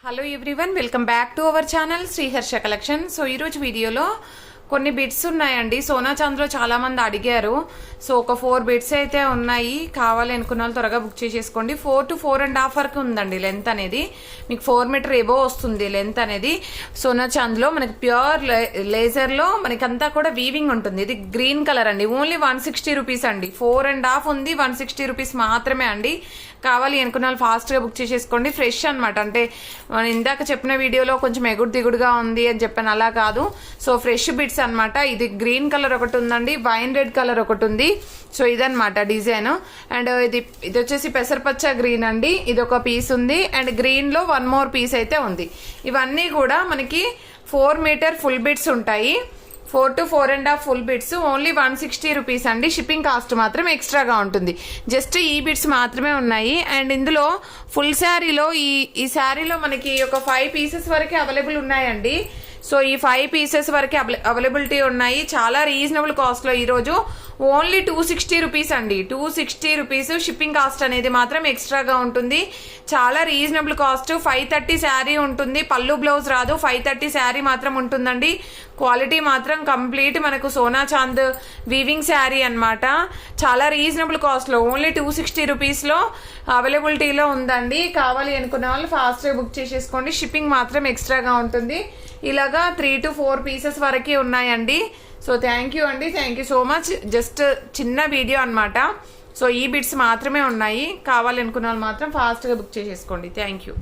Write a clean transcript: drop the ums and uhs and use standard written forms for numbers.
Hello everyone, welcome back to our channel Sriharsha collection. So ఈరోజు వీడియోలో కొన్ని బిట్స్ ఉన్నాయండి. సోనా చాంద్లో చాలా మంది అడిగారు. సో ఒక 4 బిట్స్ అయితే ఉన్నాయి. కావాలి అనుకున్న వాళ్ళు త్వరగా బుక్ చేసేసుకోండి. 4 to 4.5 వరకు ఉందండి లెంత్ అనేది. మీకు 4 మీటర్ ఎబో వస్తుంది లెంత్ అనేది. సోనా చాంద్లో మనకి ప్యూర్ లేజర్లో మనకంతా కూడా వీవింగ్ ఉంటుంది. ఇది గ్రీన్ కలర్ అండి. ఓన్లీ 160 రూపీస్ అండి. 4.5 ఉంది, 160 రూపీస్ మాత్రమే అండి. కావాలి అనుకున్న వాళ్ళు ఫాస్ట్గా బుక్ చేసేసుకోండి. ఫ్రెష్ అనమాట. అంటే మనం ఇందాక చెప్పిన వీడియోలో కొంచెం ఎగుడు దిగుడుగా ఉంది అని చెప్పాను, అలా కాదు. సో ఫ్రెష్ బిట్స్ అనమాట. ఇది గ్రీన్ కలర్ ఒకటి ఉందండి, వైన్ రెడ్ కలర్ ఒకటి ఉంది. సో ఇదనమాట డిజైన్. అండ్ ఇది వచ్చేసి పెసరపచ్చ గ్రీన్ అండి. ఇది ఒక పీస్ ఉంది. అండ్ గ్రీన్ లో 1 more పీస్ అయితే ఉంది. ఇవన్నీ కూడా మనకి 4 మీటర్ ఫుల్ బిట్స్ ఉంటాయి. 4 to 4.5 full bits only 160 rupees అండి. షిప్పింగ్ కాస్ట్ మాత్రం ఎక్స్ట్రాగా ఉంటుంది. జస్ట్ ఈ బిట్స్ మాత్రమే ఉన్నాయి. అండ్ ఇందులో ఫుల్ శారీలో ఈ శారీలో మనకి ఒక 5 పీసెస్ వరకే అవైలబుల్ ఉన్నాయండి. సో ఈ 5 పీసెస్ వరకే అవైలబిలిటీ ఉన్నాయి. చాలా రీజనబుల్ కాస్ట్ లో ఈరోజు ఓన్లీ 260 రూపీస్ అండి. 260 రూపీస్. షిప్పింగ్ కాస్ట్ అనేది మాత్రం ఎక్స్ట్రాగా ఉంటుంది. చాలా రీజనబుల్ కాస్ట్. 530 శారీ ఉంటుంది. పళ్ళు బ్లౌజ్ రాదు. 530 శారీ మాత్రం ఉంటుందండి. క్వాలిటీ మాత్రం కంప్లీట్ మనకు సోనా చాంద్ వీవింగ్ శారీ అనమాట. చాలా రీజనబుల్ కాస్ట్ లో ఓన్లీ 260 రూపీస్ లో అవైలబిలిటీలో ఉందండి. కావాలి అనుకున్న వాళ్ళు ఫాస్ట్ గా బుక్ చేసేసుకోండి. షిప్పింగ్ మాత్రం ఎక్స్ట్రాగా ఉంటుంది. ఇలాగా 3 to 4 పీసెస్ వరకే ఉన్నాయండి. సో థ్యాంక్ యూ అండి. Thank you so much. Just చిన్న వీడియో అనమాట. సో ఈ బిట్స్ మాత్రమే ఉన్నాయి. కావాలనుకున్న వాళ్ళు మాత్రం ఫాస్ట్గా బుక్ చేసేసుకోండి. Thank you.